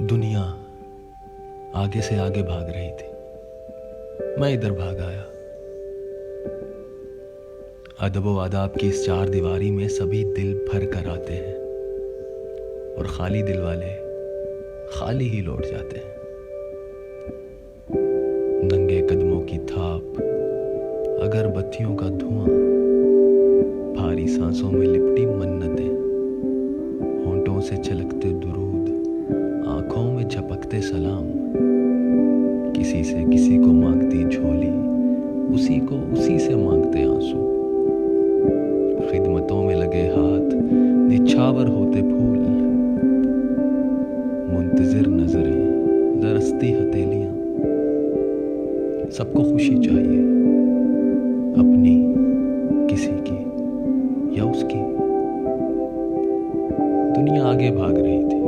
दुनिया आगे से आगे भाग रही थी, मैं इधर भाग आया। अदब आदाब की इस चार दीवारी में सभी दिल भर कर आते हैं और खाली दिल वाले खाली ही लौट जाते हैं। नंगे कदमों की थाप, अगरबत्तियों का धुआं, भारी सांसों में लिपटी मन्नतें, होंठों से छलकते दुरूद, आंखों में झपकते सलाम, किसी से किसी को मांगती झोली, उसी को उसी से मांगते आंसू, खिदमतों में लगे हाथ, निछावर होते फूल, मुंतजिर नजरें, दरसती हथेलियां। सबको खुशी चाहिए, अपनी, किसी की या उसकी। दुनिया आगे भाग रही थी,